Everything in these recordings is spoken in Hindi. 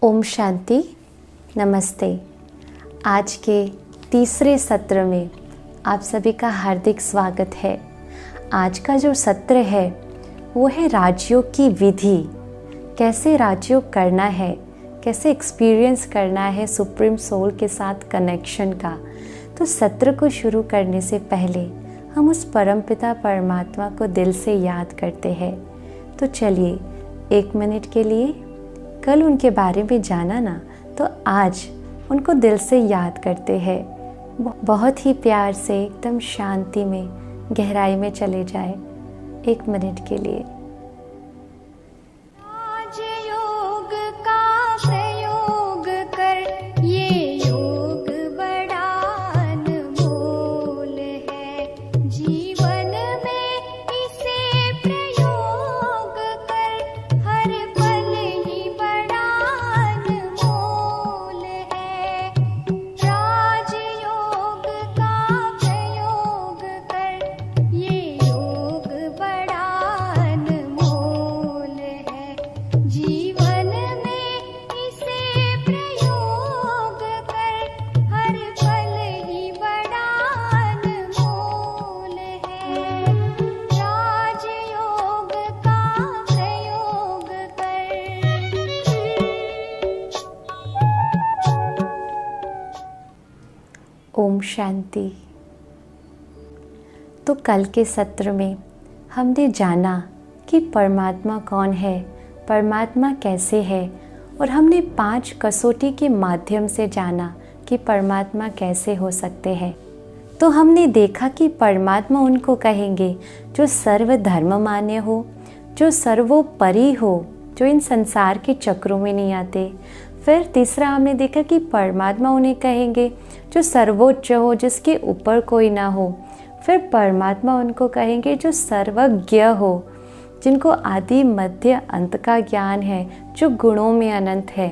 ओम शांति। नमस्ते। आज के तीसरे सत्र में आप सभी का हार्दिक स्वागत है। आज का जो सत्र है वो है राजयोग की विधि। कैसे राजयोग करना है, कैसे एक्सपीरियंस करना है सुप्रीम सोल के साथ कनेक्शन का। तो सत्र को शुरू करने से पहले हम उस परमपिता परमात्मा को दिल से याद करते हैं। तो चलिए 1 मिनट के लिए, कल उनके बारे में जाना ना, तो आज उनको दिल से याद करते हैं। बहुत ही प्यार से एकदम शांति में गहराई में चले जाए 1 मिनट के लिए। राजयोग का प्रयोग कर, ये योग बड़ा अनमोल है। जीवन में इसे प्रयोग कर, हर पल ही बड़ा अनमोल है। राजयोग का प्रयोग कर, ये योग बड़ा अनमोल है। जीवन में इसे प्रयोग कर, हर पल ही बड़ा अनमोल है। राजयोग का प्रयोग कर। ओम शांति। तो कल के सत्र में हमने जाना कि परमात्मा कौन है, परमात्मा कैसे है, और हमने 5 कसौटी के माध्यम से जाना कि परमात्मा कैसे हो सकते हैं। तो हमने देखा कि परमात्मा उनको कहेंगे जो सर्वधर्म मान्य हो, जो सर्वोपरि हो, जो इन संसार के चक्रों में नहीं आते। फिर तीसरा हमने देखा कि परमात्मा उन्हें कहेंगे जो सर्वोच्च हो, जिसके ऊपर कोई ना हो। फिर परमात्मा उनको कहेंगे जो सर्वज्ञ हो, जिनको आदि मध्य अंत का ज्ञान है, जो गुणों में अनंत है।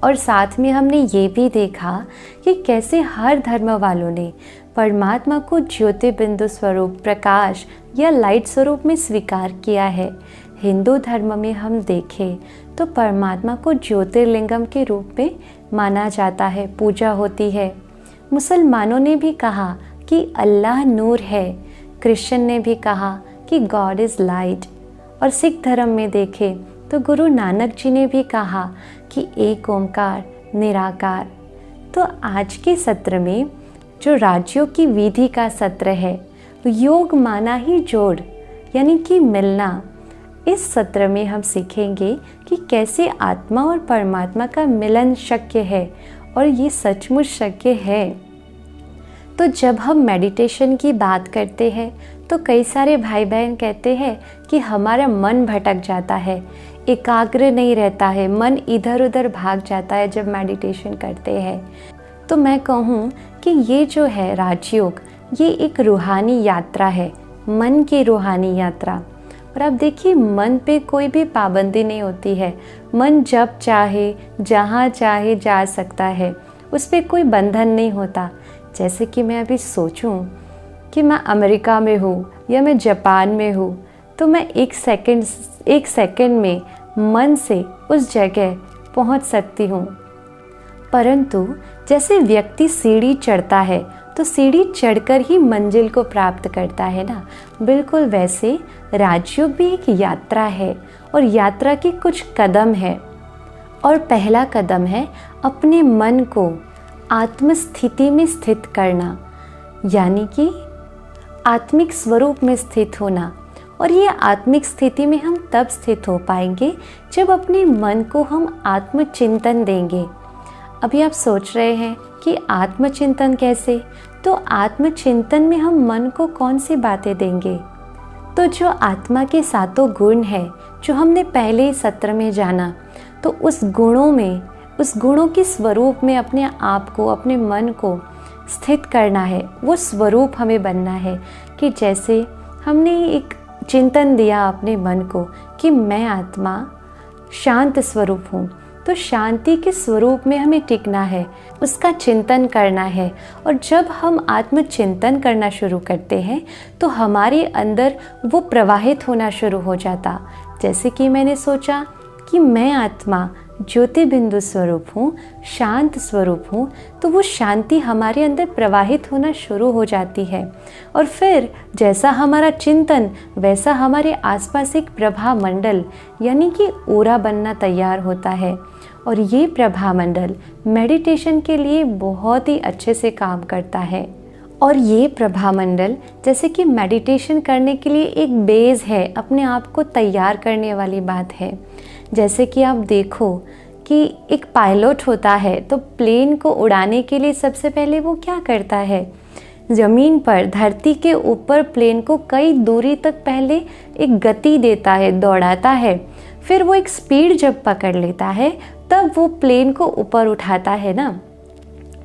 और साथ में हमने ये भी देखा कि कैसे हर धर्म वालों ने परमात्मा को ज्योतिर्बिंदु स्वरूप, प्रकाश या लाइट स्वरूप में स्वीकार किया है। हिंदू धर्म में हम देखें तो परमात्मा को ज्योतिर्लिंगम के रूप में माना जाता है, पूजा होती है। मुसलमानों ने भी कहा कि अल्लाह नूर है, क्रिश्चियन ने भी कहा कि गॉड इज़ लाइट, और सिख धर्म में देखें तो गुरु नानक जी ने भी कहा कि एक ओंकार निराकार। तो आज के सत्र में जो राजयोग की विधि का सत्र है, योग माना ही जोड़, यानी कि मिलना। इस सत्र में हम सीखेंगे कि कैसे आत्मा और परमात्मा का मिलन शक्य है, और ये सचमुच शक्य है। तो जब हम मेडिटेशन की बात करते हैं तो कई सारे भाई बहन कहते हैं कि हमारा मन भटक जाता है, एकाग्र नहीं रहता है, मन इधर उधर भाग जाता है जब मेडिटेशन करते हैं। तो मैं कहूँ कि ये जो है राजयोग, ये एक रूहानी यात्रा है, मन की रूहानी यात्रा। और आप देखिए, मन पे कोई भी पाबंदी नहीं होती है। मन जब चाहे जहाँ चाहे जा सकता है, उस पर कोई बंधन नहीं होता। जैसे कि मैं अभी सोचूं कि मैं अमेरिका में हूँ या मैं जापान में हूँ, तो मैं एक सेकंड में मन से उस जगह पहुँच सकती हूँ। परंतु जैसे व्यक्ति सीढ़ी चढ़ता है तो सीढ़ी चढ़कर ही मंजिल को प्राप्त करता है ना, बिल्कुल वैसे राजयोग भी एक यात्रा है, और यात्रा के कुछ कदम है। और पहला कदम है अपने मन को आत्मस्थिति में स्थित करना, यानी कि आत्मिक स्वरूप में स्थित होना। और ये आत्मिक स्थिति में हम तब स्थित हो पाएंगे जब अपने मन को हम आत्मचिंतन देंगे। अभी आप सोच रहे हैं कि आत्मचिंतन कैसे, तो आत्मचिंतन में हम मन को कौन सी बातें देंगे। तो जो आत्मा के 7 गुण है, जो हमने पहले ही सत्र में जाना, तो उस गुणों के स्वरूप में अपने आप को, अपने मन को स्थित करना है। वो स्वरूप हमें बनना है कि जैसे हमने एक चिंतन दिया अपने मन को कि मैं आत्मा शांत स्वरूप हूँ, तो शांति के स्वरूप में हमें टिकना है, उसका चिंतन करना है। और जब हम आत्मचिंतन करना शुरू करते हैं तो हमारे अंदर वो प्रवाहित होना शुरू हो जाता। जैसे कि मैंने सोचा कि मैं आत्मा ज्योति बिंदु स्वरूप हूँ, शांत स्वरूप हूँ, तो वो शांति हमारे अंदर प्रवाहित होना शुरू हो जाती है। और फिर जैसा हमारा चिंतन वैसा हमारे आसपास एक प्रभा मंडल यानी कि ओरा बनना तैयार होता है। और ये प्रभा मंडल मेडिटेशन के लिए बहुत ही अच्छे से काम करता है। और ये प्रभा मंडल जैसे कि मेडिटेशन करने के लिए एक बेस है, अपने आप को तैयार करने वाली बात है। जैसे कि आप देखो कि एक पायलट होता है तो प्लेन को उड़ाने के लिए सबसे पहले वो क्या करता है, ज़मीन पर धरती के ऊपर प्लेन को कई दूरी तक पहले एक गति देता है, दौड़ाता है। फिर वो एक स्पीड जब पकड़ लेता है तब वो प्लेन को ऊपर उठाता है ना।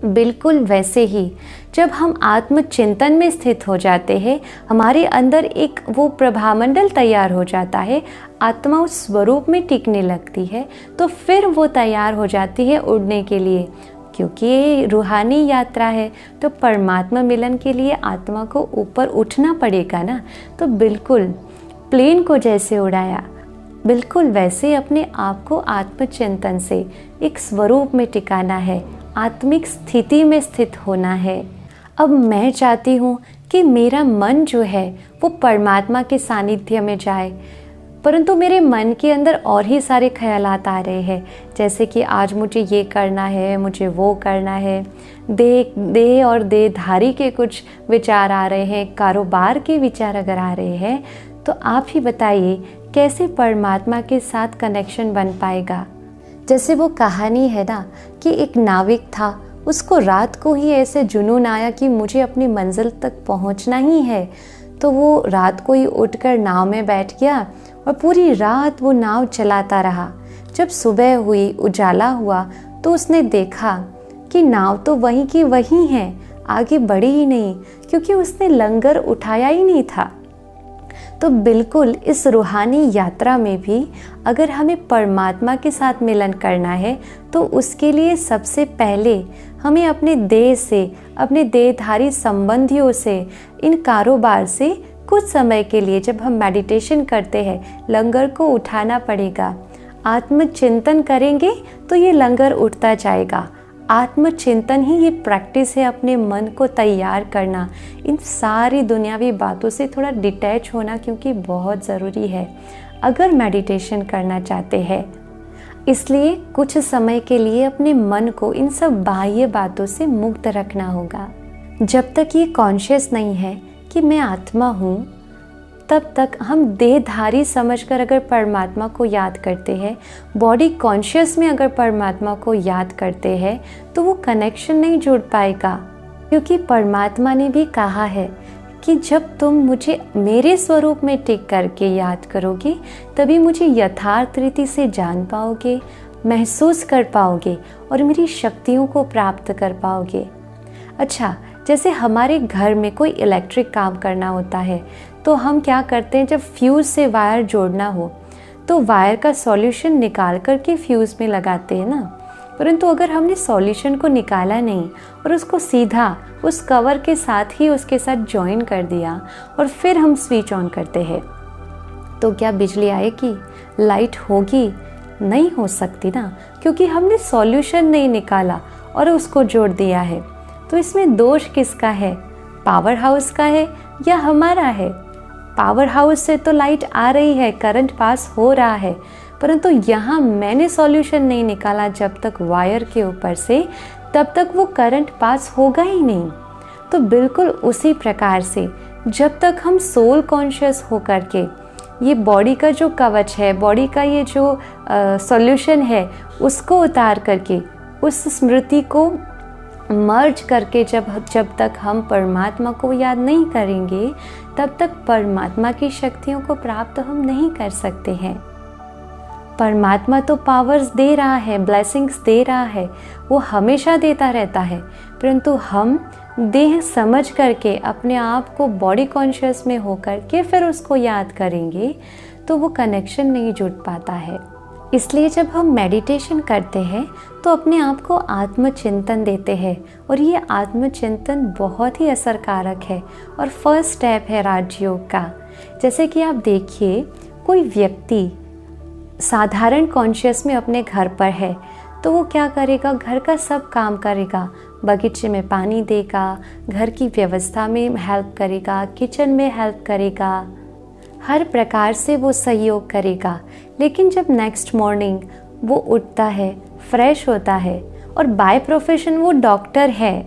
बिल्कुल वैसे ही जब हम आत्मचिंतन में स्थित हो जाते हैं, हमारे अंदर एक वो प्रभामंडल तैयार हो जाता है, आत्मा उस स्वरूप में टिकने लगती है, तो फिर वो तैयार हो जाती है उड़ने के लिए। क्योंकि ये रूहानी यात्रा है तो परमात्मा मिलन के लिए आत्मा को ऊपर उठना पड़ेगा ना। तो बिल्कुल प्लेन को जैसे उड़ाया, बिल्कुल वैसे अपने आप को आत्मचिंतन से एक स्वरूप में टिकाना है, आत्मिक स्थिति में स्थित होना है। अब मैं चाहती हूँ कि मेरा मन जो है वो परमात्मा के सानिध्य में जाए, परंतु मेरे मन के अंदर और ही सारे ख्यालात आ रहे हैं, जैसे कि आज मुझे ये करना है, मुझे वो करना है, देह और देहधारी के कुछ विचार आ रहे हैं, कारोबार के विचार अगर आ रहे हैं, तो आप ही बताइए कैसे परमात्मा के साथ कनेक्शन बन पाएगा। जैसे वो कहानी है ना कि एक नाविक था, उसको रात को ही ऐसे जुनून आया कि मुझे अपनी मंजिल तक पहुंचना ही है, तो वो रात को ही उठकर नाव में बैठ गया और पूरी रात वो नाव चलाता रहा। जब सुबह हुई, उजाला हुआ, तो उसने देखा कि नाव तो वहीं की वहीं है, आगे बढ़ी ही नहीं, क्योंकि उसने लंगर उठाया ही नहीं था। तो बिल्कुल इस रूहानी यात्रा में भी अगर हमें परमात्मा के साथ मिलन करना है तो उसके लिए सबसे पहले हमें अपने देह से, अपने देहधारी संबंधियों से, इन कारोबार से कुछ समय के लिए जब हम मेडिटेशन करते हैं लंगर को उठाना पड़ेगा। आत्मचिंतन करेंगे तो ये लंगर उठता जाएगा। आत्मचिंतन ही ये प्रैक्टिस है अपने मन को तैयार करना, इन सारी दुनियावी बातों से थोड़ा डिटैच होना, क्योंकि बहुत ज़रूरी है अगर मेडिटेशन करना चाहते हैं। इसलिए कुछ समय के लिए अपने मन को इन सब बाह्य बातों से मुक्त रखना होगा। जब तक ये कॉन्शियस नहीं है कि मैं आत्मा हूँ, तब तक हम देहधारी समझकर अगर परमात्मा को याद करते हैं, बॉडी कॉन्शियस में अगर परमात्मा को याद करते हैं, तो वो कनेक्शन नहीं जुड़ पाएगा। क्योंकि परमात्मा ने भी कहा है कि जब तुम मुझे मेरे स्वरूप में टिक करके याद करोगे, तभी मुझे यथार्थ रीति से जान पाओगे, महसूस कर पाओगे और मेरी शक्तियों को प्राप्त कर पाओगे। अच्छा, जैसे हमारे घर में कोई इलेक्ट्रिक काम करना होता है तो हम क्या करते हैं, जब फ्यूज़ से वायर जोड़ना हो तो वायर का सॉल्यूशन निकाल करके फ्यूज़ में लगाते हैं ना। परंतु अगर हमने सॉल्यूशन को निकाला नहीं और उसको सीधा उस कवर के साथ ही उसके साथ जॉइन कर दिया और फिर हम स्विच ऑन करते हैं, तो क्या बिजली आएगी, लाइट होगी? नहीं हो सकती ना, क्योंकि हमने सॉल्यूशन नहीं निकाला और उसको जोड़ दिया है। तो इसमें दोष किसका है, पावर हाउस का है या हमारा है? पावर हाउस से तो लाइट आ रही है, करंट पास हो रहा है, परंतु यहाँ मैंने सॉल्यूशन नहीं निकाला जब तक वायर के ऊपर से, तब तक वो करंट पास होगा ही नहीं। तो बिल्कुल उसी प्रकार से जब तक हम सोल कॉन्शियस होकर के ये बॉडी का जो कवच है, बॉडी का ये जो सॉल्यूशन है, उसको उतार करके उस स्मृति को मर्ज करके जब तक हम परमात्मा को याद नहीं करेंगे, तब तक परमात्मा की शक्तियों को प्राप्त हम नहीं कर सकते हैं। परमात्मा तो पावर्स दे रहा है, ब्लेसिंग्स दे रहा है, वो हमेशा देता रहता है, परंतु हम देह समझ करके अपने आप को बॉडी कॉन्शियस में होकर के फिर उसको याद करेंगे तो वो कनेक्शन नहीं जुड़ पाता है। इसलिए जब हम मेडिटेशन करते हैं तो अपने आप को आत्मचिंतन देते हैं, और ये आत्मचिंतन बहुत ही असरकारक है और फर्स्ट स्टेप है राजयोग का। जैसे कि आप देखिए, कोई व्यक्ति साधारण कॉन्शियस में अपने घर पर है तो वो क्या करेगा, घर का सब काम करेगा, बगीचे में पानी देगा, घर की व्यवस्था में हेल्प करेगा, किचन में हेल्प करेगा, हर प्रकार से वो सहयोग करेगा। लेकिन जब नेक्स्ट मॉर्निंग वो उठता है, फ्रेश होता है और बाय प्रोफेशन वो डॉक्टर है,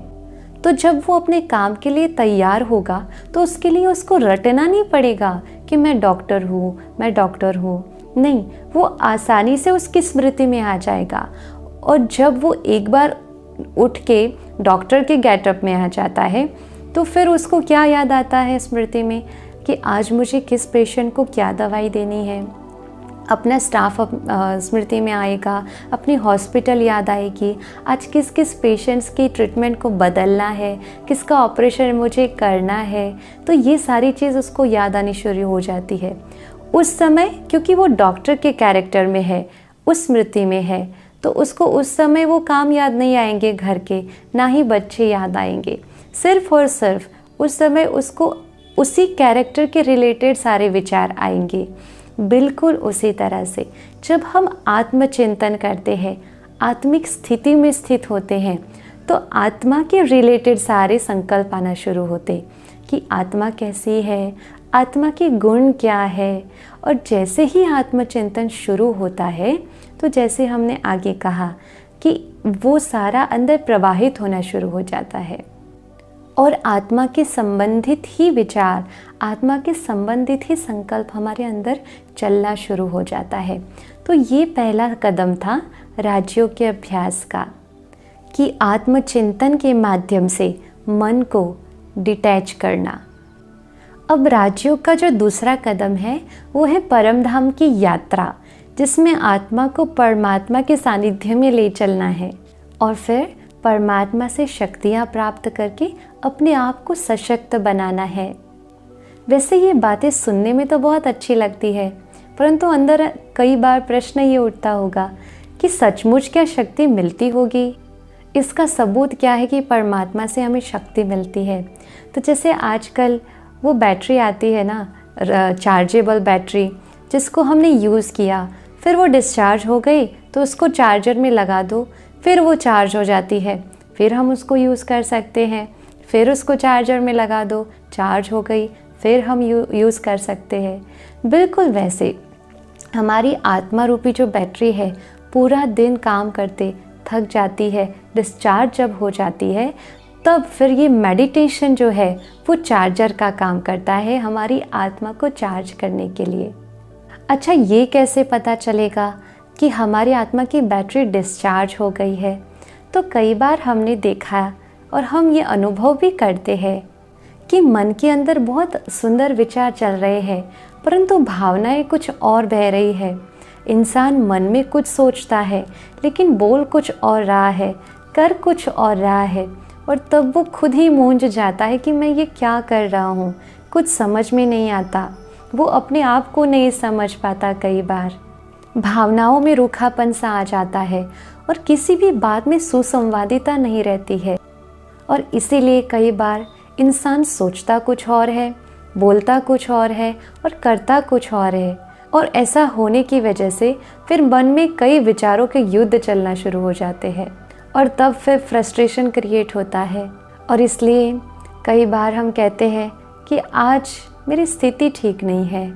तो जब वो अपने काम के लिए तैयार होगा तो उसके लिए उसको रटना नहीं पड़ेगा कि मैं डॉक्टर हूँ, मैं डॉक्टर हूँ। नहीं, वो आसानी से उसकी स्मृति में आ जाएगा। और जब वो एक बार उठ के डॉक्टर के गेटअप में आ जाता है तो फिर उसको क्या याद आता है स्मृति में कि आज मुझे किस पेशेंट को क्या दवाई देनी है। अपना स्टाफ स्मृति में आएगा, अपनी हॉस्पिटल याद आएगी, आज किस किस पेशेंट्स की ट्रीटमेंट को बदलना है, किसका ऑपरेशन मुझे करना है। तो ये सारी चीज़ उसको याद आनी शुरू हो जाती है उस समय, क्योंकि वो डॉक्टर के कैरेक्टर में है, उस स्मृति में है। तो उसको उस समय वो काम याद नहीं आएंगे घर के, ना ही बच्चे याद आएंगे। सिर्फ और सिर्फ उस समय उसको उसी कैरेक्टर के रिलेटेड सारे विचार आएंगे। बिल्कुल उसी तरह से जब हम आत्मचिंतन करते हैं, आत्मिक स्थिति में स्थित होते हैं, तो आत्मा के रिलेटेड सारे संकल्प आना शुरू होते कि आत्मा कैसी है, आत्मा के गुण क्या है। और जैसे ही आत्मचिंतन शुरू होता है तो जैसे हमने आगे कहा कि वो सारा अंदर प्रवाहित होना शुरू हो जाता है और आत्मा के संबंधित ही विचार, आत्मा के संबंधित ही संकल्प हमारे अंदर चलना शुरू हो जाता है। तो ये पहला कदम था राजयोग के अभ्यास का कि आत्मचिंतन के माध्यम से मन को डिटैच करना। अब राजयोग का जो दूसरा कदम है वो है परम धाम की यात्रा, जिसमें आत्मा को परमात्मा के सानिध्य में ले चलना है और फिर परमात्मा से शक्तियाँ प्राप्त करके अपने आप को सशक्त बनाना है। वैसे ये बातें सुनने में तो बहुत अच्छी लगती है, परंतु अंदर कई बार प्रश्न ये उठता होगा कि सचमुच क्या शक्ति मिलती होगी? इसका सबूत क्या है कि परमात्मा से हमें शक्ति मिलती है? तो जैसे आजकल वो बैटरी आती है ना, चार्जेबल बैटरी, जिसको हमने यूज़ किया, फिर वो डिस्चार्ज हो गई तो उसको चार्जर में लगा दो, फिर वो चार्ज हो जाती है, फिर हम उसको यूज़ कर सकते हैं। फिर उसको चार्जर में लगा दो, चार्ज हो गई, फिर हम यूज़ कर सकते हैं। बिल्कुल वैसे हमारी आत्मा रूपी जो बैटरी है, पूरा दिन काम करते थक जाती है, डिस्चार्ज जब हो जाती है, तब फिर ये मेडिटेशन जो है वो चार्जर का काम करता है हमारी आत्मा को चार्ज करने के लिए। अच्छा, ये कैसे पता चलेगा कि हमारी आत्मा की बैटरी डिस्चार्ज हो गई है? तो कई बार हमने देखा और हम ये अनुभव भी करते हैं कि मन के अंदर बहुत सुंदर विचार चल रहे हैं, परंतु भावनाएं कुछ और बह रही है। इंसान मन में कुछ सोचता है लेकिन बोल कुछ और रहा है, कर कुछ और रहा है, और तब वो खुद ही मूंझ जाता है कि मैं ये क्या कर रहा हूँ, कुछ समझ में नहीं आता। वो अपने आप को नहीं समझ पाता, कई बार भावनाओं में रूखापन सा आ जाता है और किसी भी बात में सुसंवादिता नहीं रहती है। और इसीलिए कई बार इंसान सोचता कुछ और है, बोलता कुछ और है और करता कुछ और है। और ऐसा होने की वजह से फिर मन में कई विचारों के युद्ध चलना शुरू हो जाते हैं और तब फिर फ्रस्ट्रेशन क्रिएट होता है। और इसलिए कई बार हम कहते हैं कि आज मेरी स्थिति ठीक नहीं है,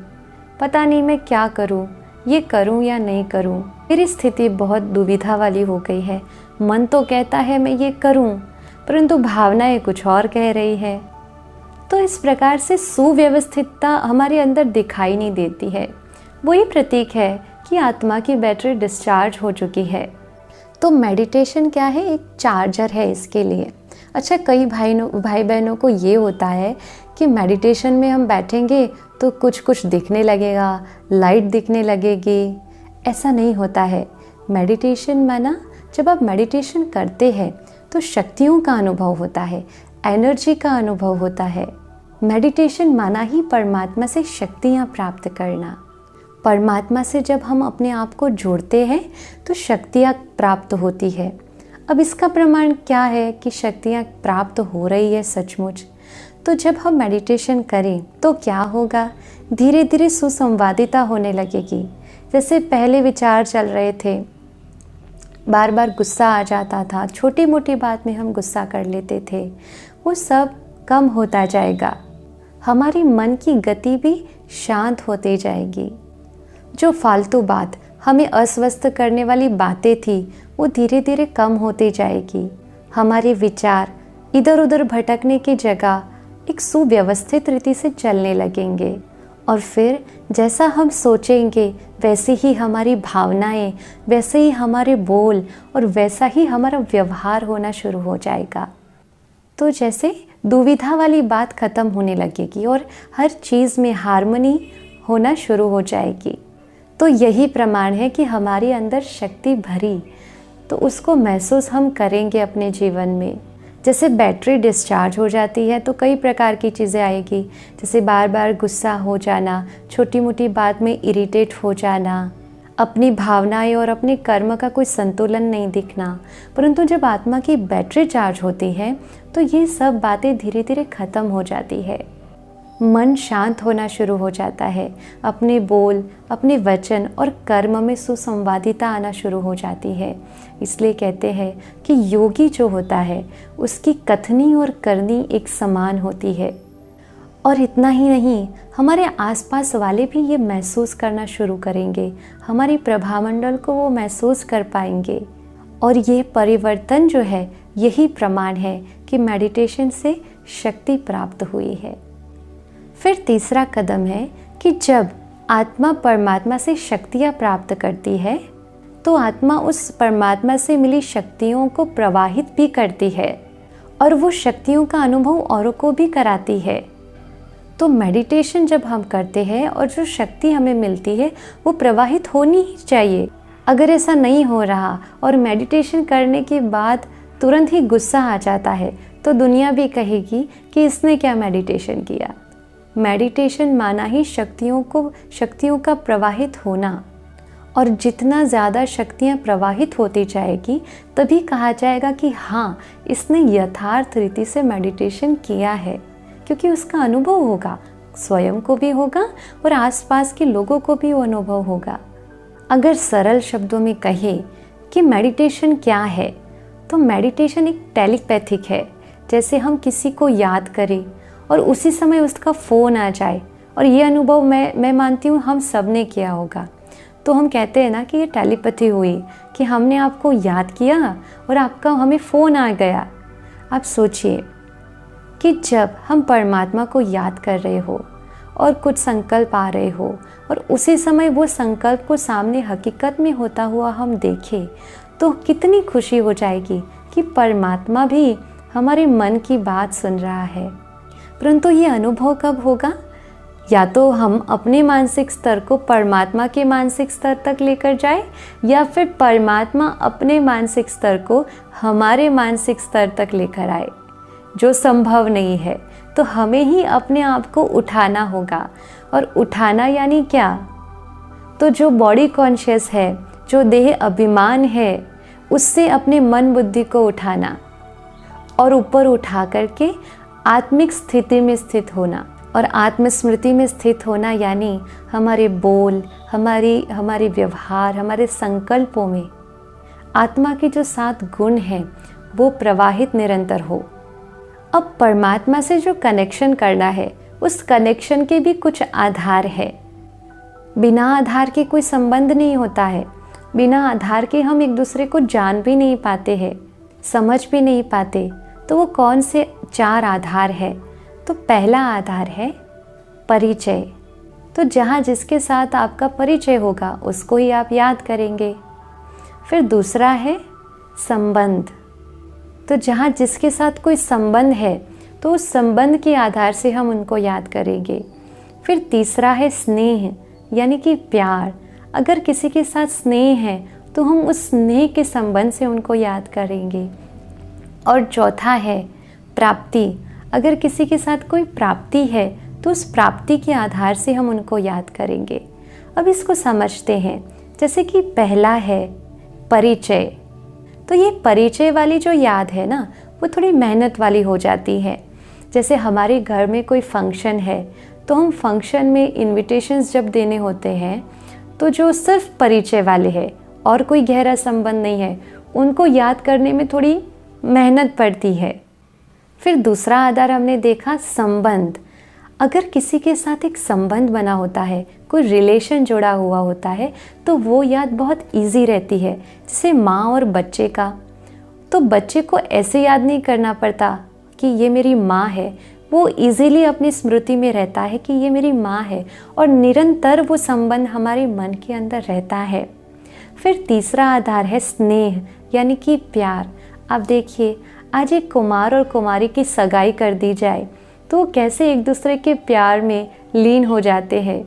पता नहीं मैं क्या करूं, ये करूं या नहीं करूं, मेरी स्थिति बहुत दुविधा वाली हो गई है। मन तो कहता है मैं ये करूं, परंतु भावनाएं कुछ और कह रही है। तो इस प्रकार से सुव्यवस्थितता हमारे अंदर दिखाई नहीं देती है। वही प्रतीक है कि आत्मा की बैटरी डिस्चार्ज हो चुकी है। तो मेडिटेशन क्या है? एक चार्जर है इसके लिए। अच्छा, कई भाई बहनों को ये होता है कि मेडिटेशन में हम बैठेंगे तो कुछ कुछ दिखने लगेगा, लाइट दिखने लगेगी। ऐसा नहीं होता है। मेडिटेशन माना जब आप मेडिटेशन करते हैं तो शक्तियों का अनुभव होता है, एनर्जी का अनुभव होता है। मेडिटेशन माना ही परमात्मा से शक्तियाँ प्राप्त करना। परमात्मा से जब हम अपने आप को जोड़ते हैं तो शक्तियाँ प्राप्त होती है। अब इसका प्रमाण क्या है कि शक्तियाँ प्राप्त हो रही है सचमुच? तो जब हम मेडिटेशन करें तो क्या होगा? धीरे धीरे सुसंवादिता होने लगेगी। जैसे पहले विचार चल रहे थे, बार बार गुस्सा आ जाता था, छोटी मोटी बात में हम गुस्सा कर लेते थे, वो सब कम होता जाएगा। हमारी मन की गति भी शांत होती जाएगी। जो फालतू बात, हमें अस्वस्थ करने वाली बातें थी, वो धीरे धीरे कम होती जाएगी। हमारे विचार इधर उधर भटकने की जगह एक सुव्यवस्थित रीति से चलने लगेंगे और फिर जैसा हम सोचेंगे वैसे ही हमारी भावनाएं, वैसे ही हमारे बोल और वैसा ही हमारा व्यवहार होना शुरू हो जाएगा। तो जैसे दुविधा वाली बात खत्म होने लगेगी और हर चीज़ में हार्मनी होना शुरू हो जाएगी। तो यही प्रमाण है कि हमारे अंदर शक्ति भरी, तो उसको महसूस हम करेंगे अपने जीवन में। जैसे बैटरी डिस्चार्ज हो जाती है तो कई प्रकार की चीज़ें आएगी, जैसे बार बार गुस्सा हो जाना, छोटी मोटी बात में इरिटेट हो जाना, अपनी भावनाएं और अपने कर्म का कोई संतुलन नहीं दिखना। परंतु जब आत्मा की बैटरी चार्ज होती है तो ये सब बातें धीरे धीरे ख़त्म हो जाती है। मन शांत होना शुरू हो जाता है, अपने बोल, अपने वचन और कर्म में सुसंवादिता आना शुरू हो जाती है। इसलिए कहते हैं कि योगी जो होता है उसकी कथनी और करनी एक समान होती है। और इतना ही नहीं, हमारे आसपास वाले भी ये महसूस करना शुरू करेंगे, हमारी प्रभामंडल को वो महसूस कर पाएंगे। और ये परिवर्तन जो है, यही प्रमाण है कि मेडिटेशन से शक्ति प्राप्त हुई है। फिर तीसरा कदम है कि जब आत्मा परमात्मा से शक्तियाँ प्राप्त करती है तो आत्मा उस परमात्मा से मिली शक्तियों को प्रवाहित भी करती है और वो शक्तियों का अनुभव औरों को भी कराती है। तो मेडिटेशन जब हम करते हैं और जो शक्ति हमें मिलती है वो प्रवाहित होनी ही चाहिए। अगर ऐसा नहीं हो रहा और मेडिटेशन करने के बाद तुरंत ही गुस्सा आ जाता है तो दुनिया भी कहेगी कि इसने क्या मेडिटेशन किया। मेडिटेशन माना ही शक्तियों का प्रवाहित होना, और जितना ज़्यादा शक्तियाँ प्रवाहित होती जाएगी तभी कहा जाएगा कि हाँ, इसने यथार्थ रीति से मेडिटेशन किया है, क्योंकि उसका अनुभव होगा, स्वयं को भी होगा और आसपास के लोगों को भी वो अनुभव होगा। अगर सरल शब्दों में कहे कि मेडिटेशन क्या है, तो मेडिटेशन एक टेलीपैथिक है। जैसे हम किसी को याद करें और उसी समय उसका फ़ोन आ जाए, और ये अनुभव मैं मानती हूँ हम सब ने किया होगा, तो हम कहते हैं ना कि ये टेलीपैथी हुई, कि हमने आपको याद किया और आपका हमें फ़ोन आ गया। आप सोचिए कि जब हम परमात्मा को याद कर रहे हो और कुछ संकल्प आ रहे हो और उसी समय वो संकल्प को सामने हकीकत में होता हुआ हम देखें, तो कितनी खुशी हो जाएगी कि परमात्मा भी हमारे मन की बात सुन रहा है। परंतु ये अनुभव कब होगा? या तो हम अपने मानसिक स्तर को परमात्मा के मानसिक स्तर तक लेकर जाए, या फिर परमात्मा अपने मानसिक स्तर को हमारे मानसिक स्तर तक लेकर आए, जो संभव नहीं है। तो हमें ही अपने आप को उठाना होगा। और उठाना यानी क्या? तो जो बॉडी कॉन्शियस है, जो देह अभिमान है, उससे अपने मन बुद्धि को उठाना और ऊपर उठा करके आत्मिक स्थिति में स्थित होना। और आत्मस्मृति में स्थित होना यानी हमारे बोल, हमारे व्यवहार, हमारे संकल्पों में आत्मा के जो 7 गुण हैं वो प्रवाहित निरंतर हो। अब परमात्मा से जो कनेक्शन करना है, उस कनेक्शन के भी कुछ आधार है। बिना आधार के कोई संबंध नहीं होता है। बिना आधार के हम एक दूसरे को जान भी नहीं पाते हैं, समझ भी नहीं पाते। तो वो कौन से 4 आधार है? तो पहला आधार है परिचय। तो जहाँ जिसके साथ आपका परिचय होगा उसको ही आप याद करेंगे। फिर दूसरा है संबंध। तो जहाँ जिसके साथ कोई संबंध है तो उस संबंध के आधार से हम उनको याद करेंगे। फिर तीसरा है स्नेह, यानी कि प्यार। अगर किसी के साथ स्नेह है तो हम उस स्नेह के संबंध से उनको याद करेंगे। और चौथा है प्राप्ति। अगर किसी के साथ कोई प्राप्ति है तो उस प्राप्ति के आधार से हम उनको याद करेंगे। अब इसको समझते हैं। जैसे कि पहला है परिचय। तो ये परिचय वाली जो याद है ना, वो थोड़ी मेहनत वाली हो जाती है। जैसे हमारे घर में कोई फंक्शन है तो हम फंक्शन में इनविटेशंस जब देने होते हैं तो जो सिर्फ परिचय वाले हैं और कोई गहरा संबंध नहीं है, उनको याद करने में थोड़ी मेहनत पड़ती है। फिर दूसरा आधार हमने देखा संबंध। अगर किसी के साथ एक संबंध बना होता है, कोई रिलेशन जुड़ा हुआ होता है, तो वो याद बहुत इजी रहती है। जैसे माँ और बच्चे का, तो बच्चे को ऐसे याद नहीं करना पड़ता कि ये मेरी माँ है, वो इजीली अपनी स्मृति में रहता है कि ये मेरी माँ है, और निरंतर वो संबंध हमारे मन के अंदर रहता है। फिर तीसरा आधार है स्नेह, यानी कि प्यार। आप देखिए, आज एक कुमार और कुमारी की सगाई कर दी जाए तो वो कैसे एक दूसरे के प्यार में लीन हो जाते हैं।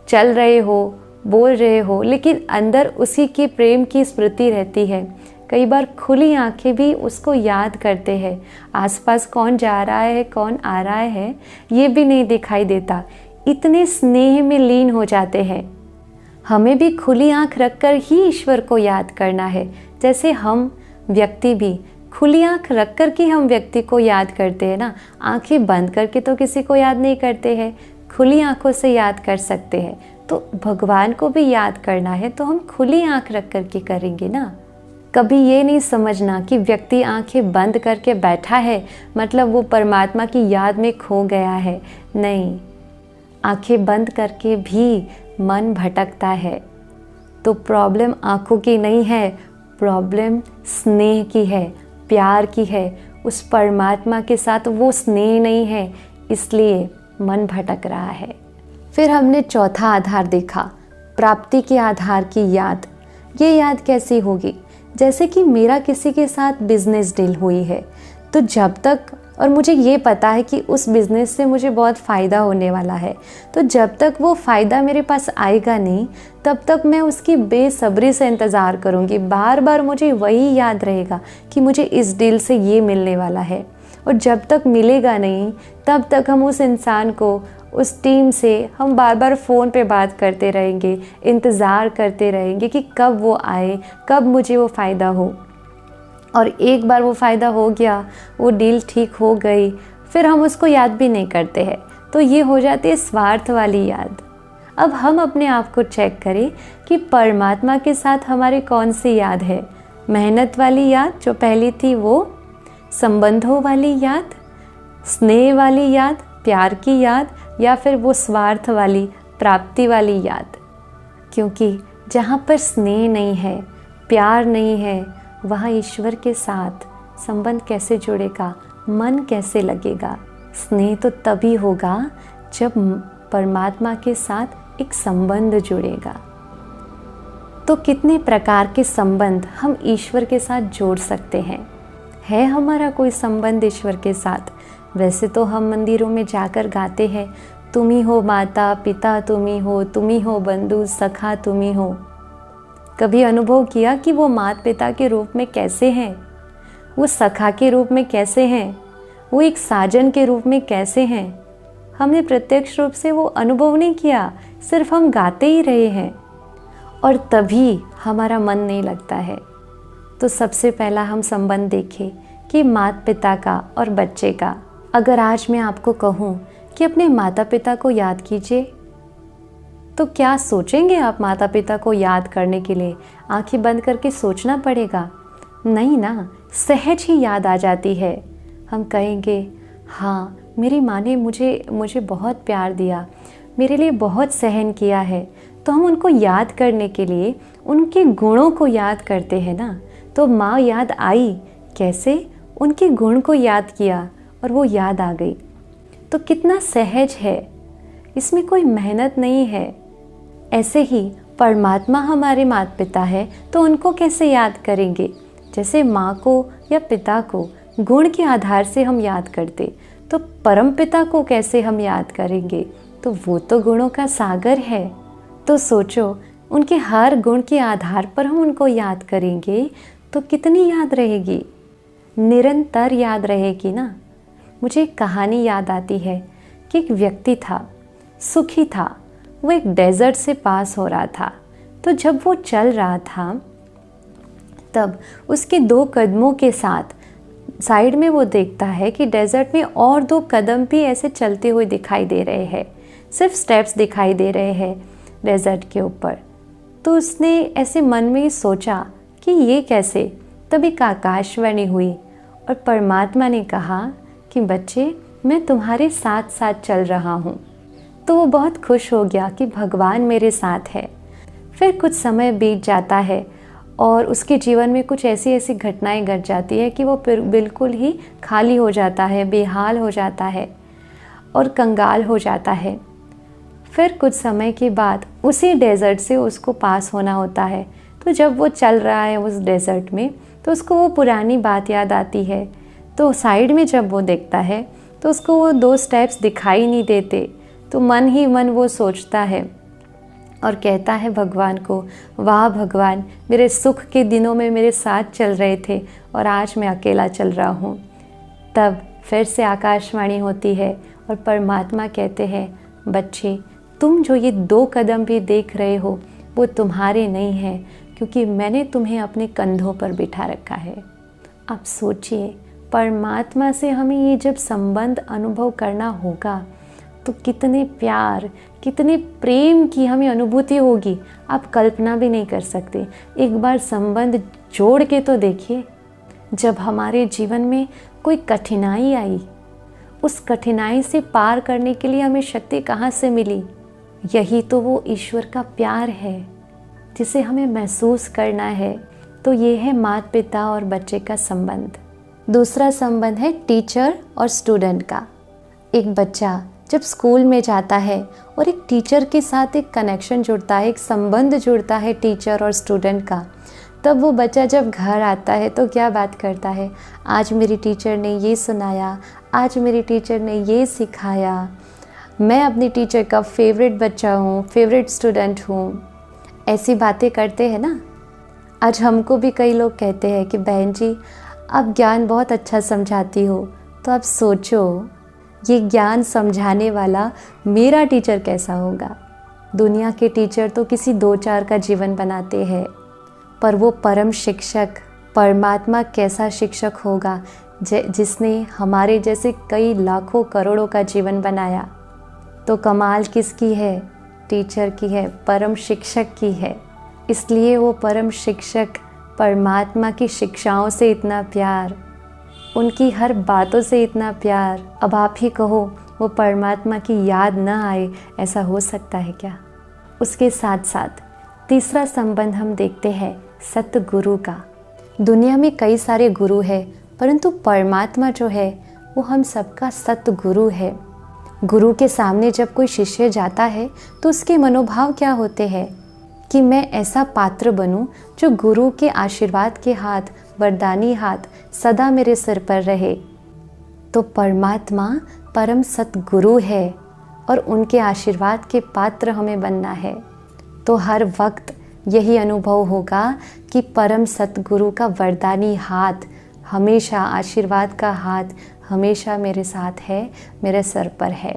चल रहे हो, बोल रहे हो, लेकिन अंदर उसी के प्रेम की स्मृति रहती है। कई बार खुली आंखें भी उसको याद करते हैं। आसपास कौन जा रहा है, कौन आ रहा है, ये भी नहीं दिखाई देता। इतने स्नेह में लीन हो जाते हैं। हमें भी खुली आंख रखकर ही ईश्वर को याद करना है। जैसे हम व्यक्ति भी खुली आंख रखकर कि हम व्यक्ति को याद करते हैं ना, आंखें बंद करके तो किसी को याद नहीं करते हैं, खुली आंखों से याद कर सकते हैं। तो भगवान को भी याद करना है तो हम खुली आंख रख कर के करेंगे ना। कभी ये नहीं समझना कि व्यक्ति आंखें बंद करके बैठा है मतलब वो परमात्मा की याद में खो गया है। नहीं, आंखें बंद करके भी मन भटकता है। तो प्रॉब्लम आंखों की नहीं है, प्रॉब्लम स्नेह की है, प्यार की है। उस परमात्मा के साथ वो स्नेह नहीं है, इसलिए मन भटक रहा है। फिर हमने चौथा आधार देखा, प्राप्ति के आधार की याद। ये याद कैसी होगी? जैसे कि मेरा किसी के साथ बिजनेस डील हुई है, तो जब तक, और मुझे ये पता है कि उस बिज़नेस से मुझे बहुत फ़ायदा होने वाला है, तो जब तक वो फ़ायदा मेरे पास आएगा नहीं, तब तक मैं उसकी बेसब्री से इंतज़ार करूँगी। बार बार मुझे वही याद रहेगा कि मुझे इस डील से ये मिलने वाला है, और जब तक मिलेगा नहीं तब तक हम उस इंसान को, उस टीम से हम बार बार फ़ोन पे बात करते रहेंगे, इंतज़ार करते रहेंगे कि कब वो आए, कब मुझे वो फ़ायदा हो। और एक बार वो फ़ायदा हो गया, वो डील ठीक हो गई, फिर हम उसको याद भी नहीं करते हैं। तो ये हो जाती है स्वार्थ वाली याद। अब हम अपने आप को चेक करें कि परमात्मा के साथ हमारी कौन सी याद है। मेहनत वाली याद जो पहली थी, वो संबंधों वाली याद, स्नेह वाली याद, प्यार की याद, या फिर वो स्वार्थ वाली प्राप्ति वाली याद। क्योंकि जहाँ पर स्नेह नहीं है, प्यार नहीं है, वहाँ ईश्वर के साथ संबंध कैसे जुड़ेगा, मन कैसे लगेगा? स्नेह तो तभी होगा जब परमात्मा के साथ एक संबंध जुड़ेगा। तो कितने प्रकार के संबंध हम ईश्वर के साथ जोड़ सकते हैं? है हमारा कोई संबंध ईश्वर के साथ? वैसे तो हम मंदिरों में जाकर गाते हैं, तुम ही हो माता पिता, तुम ही हो बंधु सखा, तुम ही हो। कभी अनुभव किया कि वो माता पिता के रूप में कैसे हैं, वो सखा के रूप में कैसे हैं, वो एक साजन के रूप में कैसे हैं? हमने प्रत्यक्ष रूप से वो अनुभव नहीं किया, सिर्फ हम गाते ही रहे हैं, और तभी हमारा मन नहीं लगता है। तो सबसे पहला हम संबंध देखें कि माता पिता का और बच्चे का। अगर आज मैं आपको कहूँ कि अपने माता पिता को याद कीजिए, तो क्या सोचेंगे आप? माता पिता को याद करने के लिए आंखें बंद करके सोचना पड़ेगा? नहीं ना, सहज ही याद आ जाती है। हम कहेंगे, हाँ मेरी माँ ने मुझे बहुत प्यार दिया, मेरे लिए बहुत सहन किया है। तो हम उनको याद करने के लिए उनके गुणों को याद करते हैं ना। तो माँ याद आई, कैसे? उनके गुण को याद किया और वो याद आ गई। तो कितना सहज है, इसमें कोई मेहनत नहीं है। ऐसे ही परमात्मा हमारे माता पिता है, तो उनको कैसे याद करेंगे? जैसे माँ को या पिता को गुण के आधार से हम याद करते, तो परम पिता को कैसे हम याद करेंगे? तो वो तो गुणों का सागर है। तो सोचो, उनके हर गुण के आधार पर हम उनको याद करेंगे तो कितनी याद रहेगी, निरंतर याद रहेगी ना। मुझे एक कहानी याद आती है कि एक व्यक्ति था, सुखी था। वो एक डेजर्ट से पास हो रहा था। तो जब वो चल रहा था, तब उसके 2 कदमों के साथ साइड में वो देखता है कि डेजर्ट में और 2 कदम भी ऐसे चलते हुए दिखाई दे रहे हैं। सिर्फ स्टेप्स दिखाई दे रहे हैं डेजर्ट के ऊपर। तो उसने ऐसे मन में सोचा कि ये कैसे। तब एक आकाशवाणी हुई और परमात्मा ने कहा कि बच्चे, मैं तुम्हारे साथ साथ चल रहा हूँ। तो वो बहुत खुश हो गया कि भगवान मेरे साथ है। फिर कुछ समय बीत जाता है और उसके जीवन में कुछ ऐसी ऐसी घटनाएं घट जाती है कि वो बिल्कुल ही खाली हो जाता है, बेहाल हो जाता है और कंगाल हो जाता है। फिर कुछ समय के बाद उसी डेज़र्ट से उसको पास होना होता है। तो जब वो चल रहा है उस डेज़र्ट में, तो उसको वो पुरानी बात याद आती है। तो साइड में जब वो देखता है तो उसको वो 2 स्टेप्स दिखाई नहीं देते। तो मन ही मन वो सोचता है और कहता है भगवान को, वाह भगवान, मेरे सुख के दिनों में मेरे साथ चल रहे थे और आज मैं अकेला चल रहा हूँ। तब फिर से आकाशवाणी होती है और परमात्मा कहते हैं, बच्चे, तुम जो ये 2 कदम भी देख रहे हो वो तुम्हारे नहीं हैं, क्योंकि मैंने तुम्हें अपने कंधों पर बिठा रखा है। आप सोचिए, परमात्मा से हमें ये जब संबंध अनुभव करना होगा तो कितने प्यार, कितने प्रेम की हमें अनुभूति होगी, आप कल्पना भी नहीं कर सकते। एक बार संबंध जोड़ के तो देखिए। जब हमारे जीवन में कोई कठिनाई आई, उस कठिनाई से पार करने के लिए हमें शक्ति कहाँ से मिली? यही तो वो ईश्वर का प्यार है जिसे हमें महसूस करना है। तो ये है माता पिता और बच्चे का संबंध। दूसरा संबंध है टीचर और स्टूडेंट का। एक बच्चा जब स्कूल में जाता है और एक टीचर के साथ एक कनेक्शन जुड़ता है, एक संबंध जुड़ता है टीचर और स्टूडेंट का, तब वो बच्चा जब घर आता है तो क्या बात करता है, आज मेरी टीचर ने ये सुनाया, आज मेरी टीचर ने ये सिखाया, मैं अपनी टीचर का फेवरेट बच्चा हूँ, फेवरेट स्टूडेंट हूँ। ऐसी बातें करते हैं ना। आज हमको भी कई लोग कहते हैं कि बहन जी, आप ज्ञान बहुत अच्छा समझाती हो। तो आप सोचो, ये ज्ञान समझाने वाला मेरा टीचर कैसा होगा। दुनिया के टीचर तो किसी 2-4 का जीवन बनाते हैं, पर वो परम शिक्षक परमात्मा कैसा शिक्षक होगा जिसने हमारे जैसे कई लाखों करोड़ों का जीवन बनाया। तो कमाल किसकी है? टीचर की है, परम शिक्षक की है। इसलिए वो परम शिक्षक परमात्मा की शिक्षाओं से इतना प्यार, उनकी हर बातों से इतना प्यार। अब आप ही कहो, वो परमात्मा की याद न आए, ऐसा हो सकता है क्या? उसके साथ साथ तीसरा संबंध हम देखते हैं सतगुरु का। दुनिया में कई सारे गुरु हैं, परंतु परमात्मा जो है वो हम सबका सतगुरु है। गुरु के सामने जब कोई शिष्य जाता है तो उसके मनोभाव क्या होते हैं कि मैं ऐसा पात्र बनूं जो गुरु के आशीर्वाद के हाथ, वरदानी हाथ सदा मेरे सिर पर रहे। तो परमात्मा परम सतगुरु है और उनके आशीर्वाद के पात्र हमें बनना है। तो हर वक्त यही अनुभव होगा कि परम सतगुरु का वरदानी हाथ हमेशा, आशीर्वाद का हाथ हमेशा मेरे साथ है, मेरे सर पर है।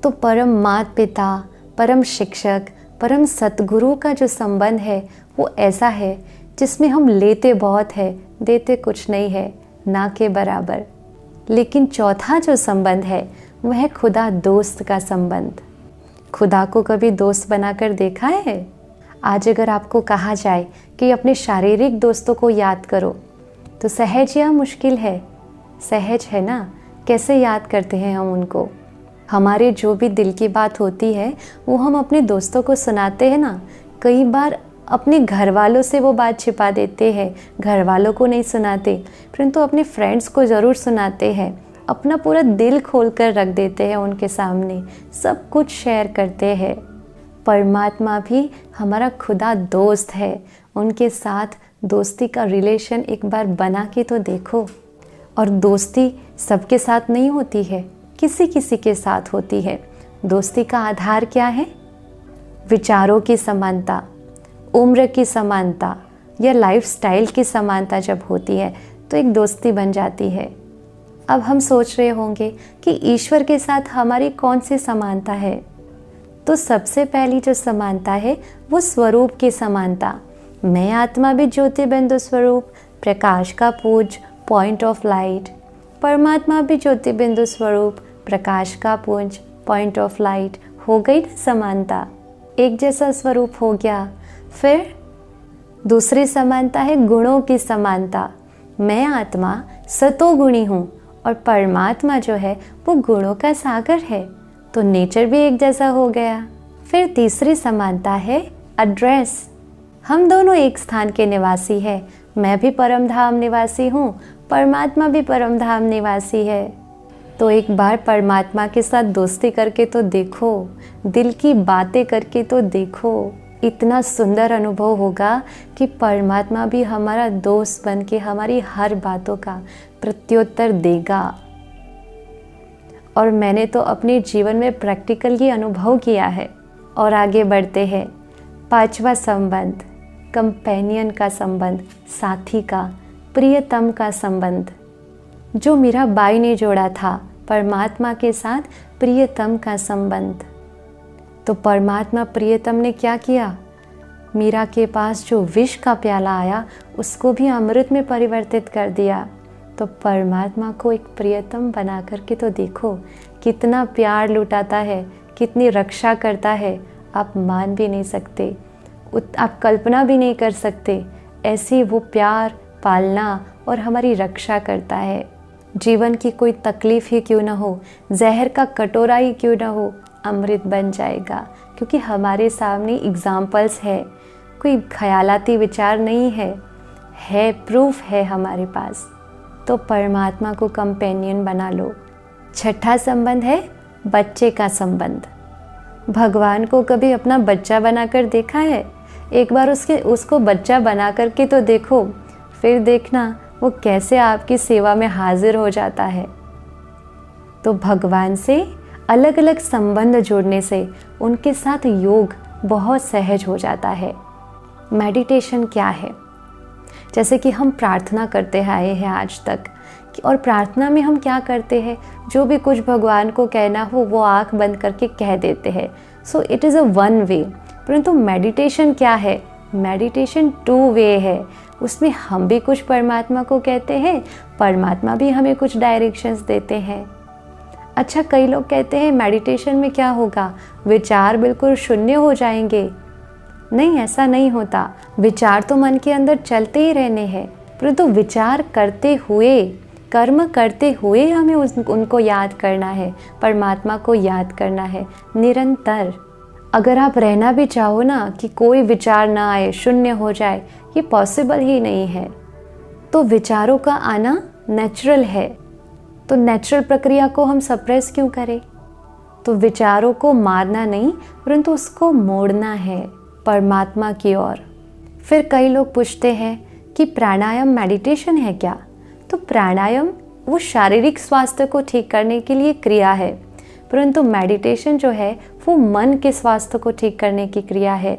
तो परम माता पिता, परम शिक्षक, परम सतगुरु का जो संबंध है वो ऐसा है जिसमें हम लेते बहुत है, देते कुछ नहीं है, ना के बराबर। लेकिन चौथा जो संबंध है वह है खुदा दोस्त का संबंध। खुदा को कभी दोस्त बनाकर देखा है? आज अगर आपको कहा जाए कि अपने शारीरिक दोस्तों को याद करो तो सहज या मुश्किल है? सहज है ना। कैसे याद करते हैं हम उनको? हमारे जो भी दिल की बात होती है वो हम अपने दोस्तों को सुनाते हैं ना। कई बार अपने घर वालों से वो बात छिपा देते हैं, घर वालों को नहीं सुनाते, परंतु अपने फ्रेंड्स को ज़रूर सुनाते हैं। अपना पूरा दिल खोल कर रख देते हैं उनके सामने, सब कुछ शेयर करते हैं। परमात्मा भी हमारा खुदा दोस्त है। उनके साथ दोस्ती का रिलेशन एक बार बना के तो देखो। और दोस्ती सबके साथ नहीं होती है, किसी किसी के साथ होती है। दोस्ती का आधार क्या है? विचारों की समानता, उम्र की समानता या लाइफस्टाइल की समानता जब होती है तो एक दोस्ती बन जाती है। अब हम सोच रहे होंगे कि ईश्वर के साथ हमारी कौन सी समानता है? तो सबसे पहली जो समानता है वो स्वरूप की समानता। मैं आत्मा भी ज्योति बिंदु स्वरूप, प्रकाश का पुंज, पॉइंट ऑफ लाइट। परमात्मा भी ज्योति बिंदु स्वरूप, प्रकाश का पुंज, पॉइंट ऑफ लाइट। हो गई ना समानता। एक जैसा स्वरूप हो गया। फिर दूसरी समानता है गुणों की समानता। मैं आत्मा सतोगुणी हूँ और परमात्मा जो है वो गुणों का सागर है, तो नेचर भी एक जैसा हो गया। फिर तीसरी समानता है एड्रेस। हम दोनों एक स्थान के निवासी हैं। मैं भी परम धाम निवासी हूँ, परमात्मा भी परम धाम निवासी है। तो एक बार परमात्मा के साथ दोस्ती करके तो देखो, दिल की बातें करके तो देखो, इतना सुंदर अनुभव होगा कि परमात्मा भी हमारा दोस्त बन के हमारी हर बातों का प्रत्युत्तर देगा। और मैंने तो अपने जीवन में प्रैक्टिकल ये अनुभव किया है। और आगे बढ़ते हैं। पांचवा संबंध, कंपेनियन का संबंध, साथी का, प्रियतम का संबंध, जो मीरा बाई ने जोड़ा था परमात्मा के साथ प्रियतम का संबंध। तो परमात्मा प्रियतम ने क्या किया, मीरा के पास जो विष का प्याला आया उसको भी अमृत में परिवर्तित कर दिया। तो परमात्मा को एक प्रियतम बना करके तो देखो, कितना प्यार लुटाता है, कितनी रक्षा करता है, आप मान भी नहीं सकते, आप कल्पना भी नहीं कर सकते। ऐसी वो प्यार, पालना और हमारी रक्षा करता है। जीवन की कोई तकलीफ ही क्यों ना हो, जहर का कटोरा ही क्यों ना हो, अमृत बन जाएगा, क्योंकि हमारे सामने एग्जाम्पल्स है, कोई ख्यालाती विचार नहीं है प्रूफ है हमारे पास। तो परमात्मा को कंपेनियन बना लो। छठा संबंध है बच्चे का संबंध। भगवान को कभी अपना बच्चा बनाकर देखा है? एक बार उसको बच्चा बना करके तो देखो, फिर देखना वो कैसे आपकी सेवा में हाजिर हो जाता है। तो भगवान से अलग अलग संबंध जोड़ने से उनके साथ योग बहुत सहज हो जाता है। मेडिटेशन क्या है? जैसे कि हम प्रार्थना करते आए हैं आज तक, और प्रार्थना में हम क्या करते हैं, जो भी कुछ भगवान को कहना हो वो आंख बंद करके कह देते हैं। So it is a one way. परंतु मेडिटेशन क्या है? मेडिटेशन टू वे है। उसमें हम भी कुछ परमात्मा को कहते हैं, परमात्मा भी हमें कुछ डायरेक्शंस देते हैं। अच्छा, कई लोग कहते हैं मेडिटेशन में क्या होगा, विचार बिल्कुल शून्य हो जाएंगे। नहीं, ऐसा नहीं होता। विचार तो मन के अंदर चलते ही रहने हैं, परंतु विचार करते हुए, कर्म करते हुए हमें उनको याद करना है, परमात्मा को याद करना है निरंतर। अगर आप रहना भी चाहो ना कि कोई विचार ना आए, शून्य हो जाए, ये पॉसिबल ही नहीं है। तो विचारों का आना नेचुरल है, तो नेचुरल प्रक्रिया को हम सप्रेस क्यों करें? तो विचारों को मारना नहीं, परंतु उसको मोड़ना है परमात्मा की ओर। फिर कई लोग पूछते हैं कि प्राणायाम मेडिटेशन है क्या? तो प्राणायाम वो शारीरिक स्वास्थ्य को ठीक करने के लिए क्रिया है, परंतु मेडिटेशन जो है वो मन के स्वास्थ्य को ठीक करने की क्रिया है,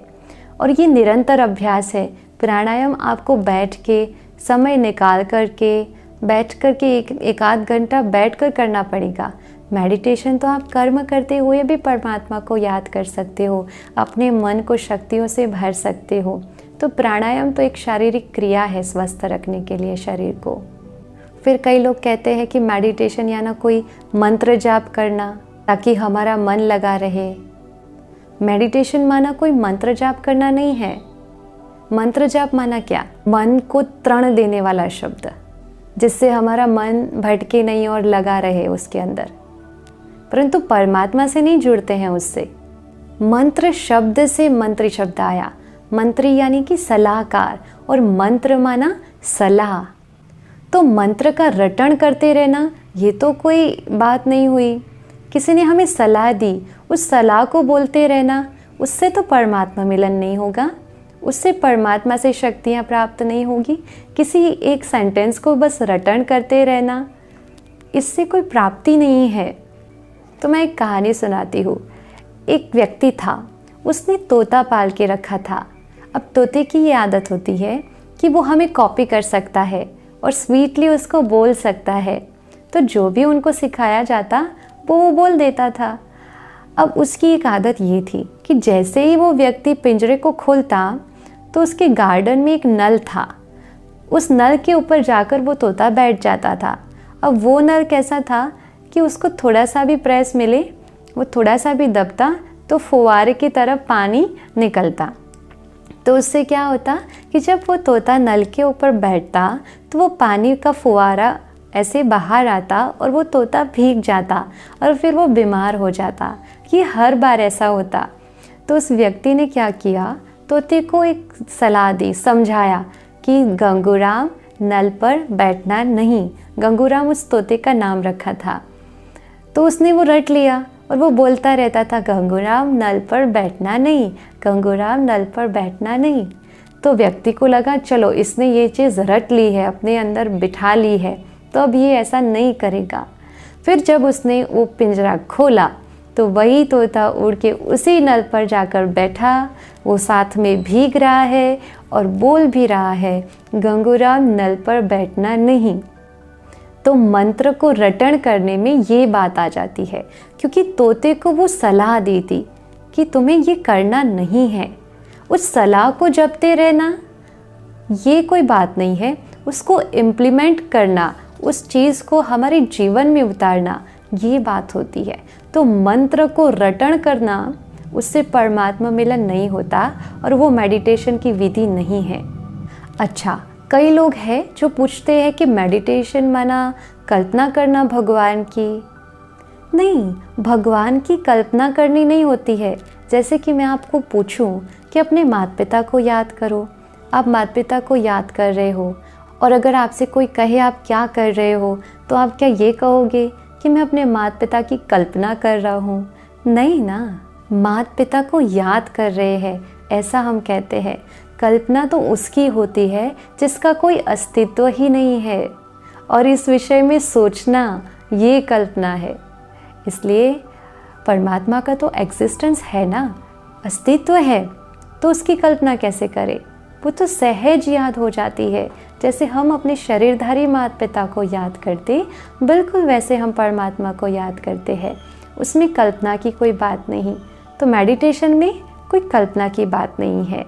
और ये निरंतर अभ्यास है। प्राणायाम आपको बैठ के, समय निकाल करके, बैठ करके एक आध घंटा बैठ कर करना पड़ेगा। मेडिटेशन तो आप कर्म करते हुए भी परमात्मा को याद कर सकते हो, अपने मन को शक्तियों से भर सकते हो। तो प्राणायाम तो एक शारीरिक क्रिया है स्वस्थ रखने के लिए शरीर को। फिर कई लोग कहते हैं कि मेडिटेशन या ना कोई मंत्र जाप करना ताकि हमारा मन लगा रहे। मेडिटेशन माना कोई मंत्र जाप करना नहीं है। मंत्र जाप माना क्या? मन को तृण देने वाला शब्द, जिससे हमारा मन भटके नहीं और लगा रहे उसके अंदर। परंतु परमात्मा से नहीं जुड़ते हैं उससे। मंत्र शब्द से मंत्री शब्द आया। मंत्री यानी कि सलाहकार, और मंत्र माना सलाह। तो मंत्र का रटन करते रहना ये तो कोई बात नहीं हुई। किसी ने हमें सलाह दी, उस सलाह को बोलते रहना, उससे तो परमात्मा मिलन नहीं होगा, उससे परमात्मा से शक्तियाँ प्राप्त नहीं होगी। किसी एक सेंटेंस को बस रटन करते रहना, इससे कोई प्राप्ति नहीं है। तो मैं एक कहानी सुनाती हूँ। एक व्यक्ति था, उसने तोता पाल के रखा था। अब तोते की ये आदत होती है कि वो हमें कॉपी कर सकता है और स्वीटली उसको बोल सकता है। तो जो भी उनको सिखाया जाता वो बोल देता था। अब उसकी एक आदत ये थी कि जैसे ही वो व्यक्ति पिंजरे को खोलता तो उसके गार्डन में एक नल था, उस नल के ऊपर जाकर वो तोता बैठ जाता था। अब वो नल कैसा था कि उसको थोड़ा सा भी प्रेस मिले, वो थोड़ा सा भी दबता तो फुवारे की तरफ पानी निकलता। तो उससे क्या होता कि जब वो तोता नल के ऊपर बैठता तो वो पानी का फुवारा ऐसे बाहर आता और वो तोता भीग जाता और फिर वो बीमार हो जाता। ये हर बार ऐसा होता। तो उस व्यक्ति ने क्या किया, तोते को एक सलाह दी, समझाया कि गंगूराम नल पर बैठना नहीं। गंगूराम उस तोते का नाम रखा था। तो उसने वो रट लिया और वो बोलता रहता था, गंगूराम नल पर बैठना नहीं, गंगूराम नल पर बैठना नहीं। तो व्यक्ति को लगा चलो इसने ये चीज़ रट ली है, अपने अंदर बिठा ली है, तो अब ये ऐसा नहीं करेगा। फिर जब उसने वो पिंजरा खोला तो वही तोता उड़ के उसी नल पर जाकर बैठा। वो साथ में भीग रहा है और बोल भी रहा है, गंगूराम नल पर बैठना नहीं। तो मंत्र को रटन करने में ये बात आ जाती है, क्योंकि तोते को वो सलाह दी थी कि तुम्हें ये करना नहीं है। उस सलाह को जपते रहना ये कोई बात नहीं है, उसको इम्प्लीमेंट करना, उस चीज़ को हमारे जीवन में उतारना, ये बात होती है। तो मंत्र को रटन करना, उससे परमात्मा मिलन नहीं होता और वो मेडिटेशन की विधि नहीं है। अच्छा, कई लोग हैं जो पूछते हैं कि मेडिटेशन माना कल्पना करना भगवान की। नहीं, भगवान की कल्पना करनी नहीं होती है। जैसे कि मैं आपको पूछूं कि अपने माता पिता को याद करो, आप माता पिता को याद कर रहे हो और अगर आपसे कोई कहे आप क्या कर रहे हो, तो आप क्या ये कहोगे कि मैं अपने माता पिता की कल्पना कर रहा हूँ? नहीं ना, माता पिता को याद कर रहे हैं, ऐसा हम कहते हैं। कल्पना तो उसकी होती है जिसका कोई अस्तित्व ही नहीं है, और इस विषय में सोचना ये कल्पना है। इसलिए परमात्मा का तो एग्जिस्टेंस है ना, अस्तित्व है, तो उसकी कल्पना कैसे करें? वो तो सहज याद हो जाती है। जैसे हम अपने शरीरधारी माता पिता को याद करते, बिल्कुल वैसे हम परमात्मा को याद करते हैं। उसमें कल्पना की कोई बात नहीं। तो मेडिटेशन में कोई कल्पना की बात नहीं है।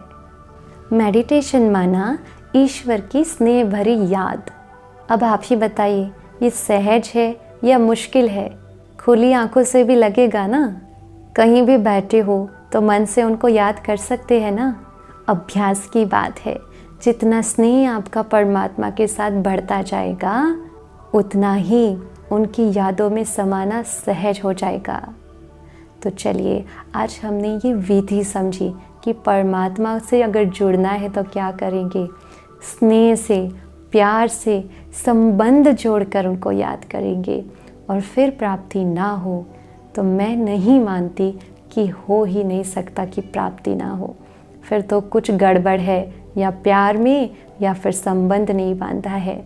मेडिटेशन माना ईश्वर की स्नेह भरी याद। अब आप ही बताइए, ये सहज है या मुश्किल है? खुली आंखों से भी लगेगा ना। कहीं भी बैठे हो तो मन से उनको याद कर सकते हैं ना। अभ्यास की बात है। जितना स्नेह आपका परमात्मा के साथ बढ़ता जाएगा, उतना ही उनकी यादों में समाना सहज हो जाएगा। तो चलिए, आज हमने ये विधि समझी कि परमात्मा से अगर जुड़ना है तो क्या करेंगे। स्नेह से, प्यार से संबंध जोड़कर उनको याद करेंगे, और फिर प्राप्ति ना हो तो मैं नहीं मानती कि हो ही नहीं सकता कि प्राप्ति ना हो। फिर तो कुछ गड़बड़ है, या प्यार में या फिर संबंध नहीं बांधा है।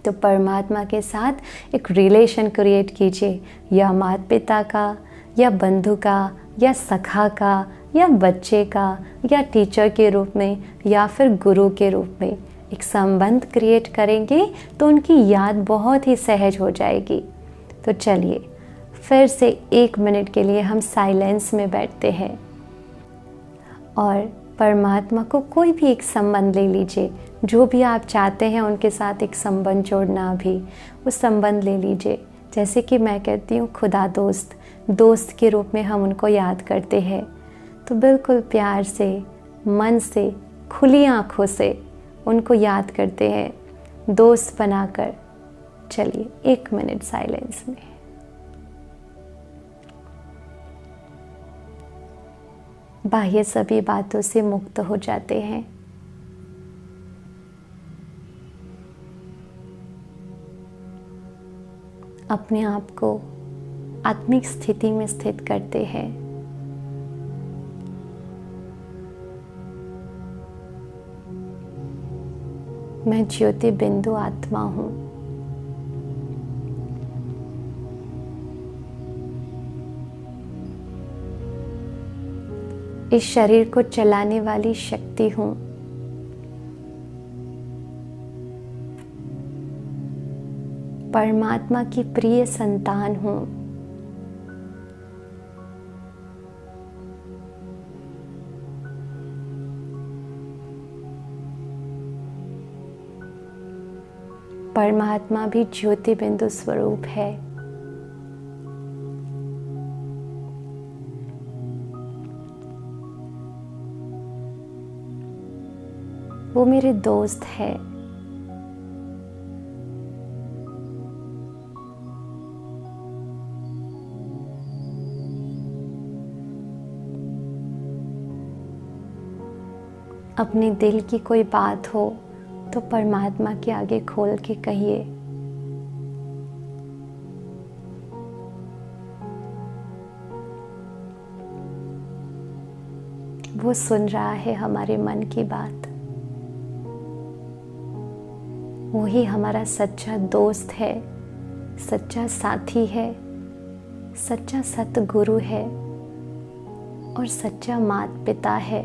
तो परमात्मा के साथ एक रिलेशन क्रिएट कीजिए, या माता पिता का, या बंधु का, या सखा का, या बच्चे का, या टीचर के रूप में, या फिर गुरु के रूप में एक संबंध क्रिएट करेंगे तो उनकी याद बहुत ही सहज हो जाएगी। तो चलिए, फिर से 1 मिनट के लिए हम साइलेंस में बैठते हैं और परमात्मा को कोई भी एक संबंध ले लीजिए। जो भी आप चाहते हैं उनके साथ एक संबंध जोड़ना, भी वो संबंध ले लीजिए। जैसे कि मैं कहती हूँ खुदा दोस्त, दोस्त के रूप में हम उनको याद करते हैं। तो बिल्कुल प्यार से, मन से, खुली आँखों से उनको याद करते हैं, दोस्त बनाकर। चलिए, 1 मिनट साइलेंस में। बाह्य सभी बातों से मुक्त हो जाते हैं। अपने आप को आत्मिक स्थिति में स्थित करते हैं। मैं ज्योति बिंदु आत्मा हूँ। इस शरीर को चलाने वाली शक्ति हूँ। परमात्मा की प्रिय संतान हूँ। परमात्मा भी ज्योति बिंदु स्वरूप है। वो मेरे दोस्त है। अपने दिल की कोई बात हो तो परमात्मा के आगे खोल के कहिए। वो सुन रहा है हमारे मन की बात। वो ही हमारा सच्चा दोस्त है, सच्चा साथी है, सच्चा सतगुरु है और सच्चा माता पिता है।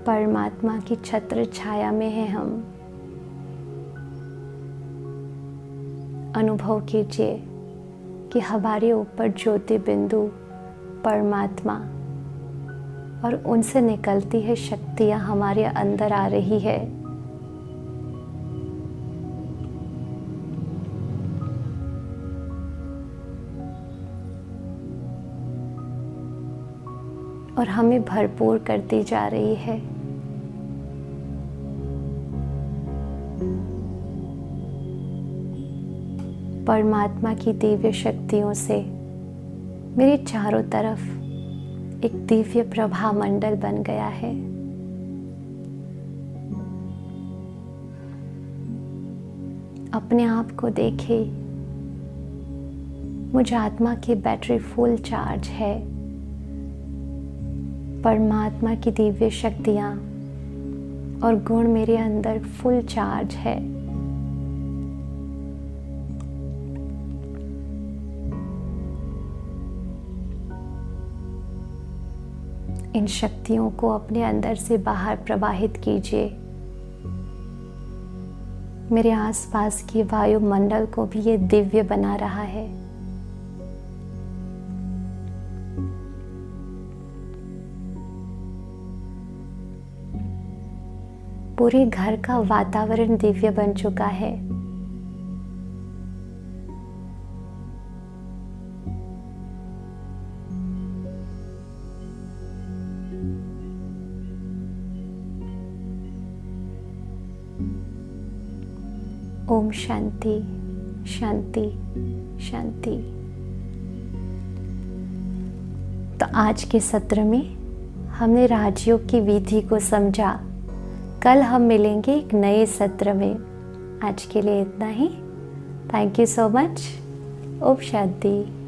परमात्मा की छत्र छाया में है हम। अनुभव कीजिए कि हमारे ऊपर ज्योति बिंदु परमात्मा और उनसे निकलती है शक्तियाँ हमारे अंदर आ रही है। और हमें भरपूर करती जा रही है। परमात्मा की दिव्य शक्तियों से मेरे चारों तरफ एक दिव्य प्रभा मंडल बन गया है। अपने आप को देखे, मुझ आत्मा की बैटरी फुल चार्ज है। परमात्मा की दिव्य शक्तियाँ और गुण मेरे अंदर फुल चार्ज है। इन शक्तियों को अपने अंदर से बाहर प्रवाहित कीजिए। मेरे आसपास की वायुमंडल को भी ये दिव्य बना रहा है। पूरे घर का वातावरण दिव्य बन चुका है। ओम शांति शांति शांति। तो आज के सत्र में हमने राजयोग की विधि को समझा। कल हम मिलेंगे एक नए सत्र में। आज के लिए इतना ही। Thank you so much. ओम शांति।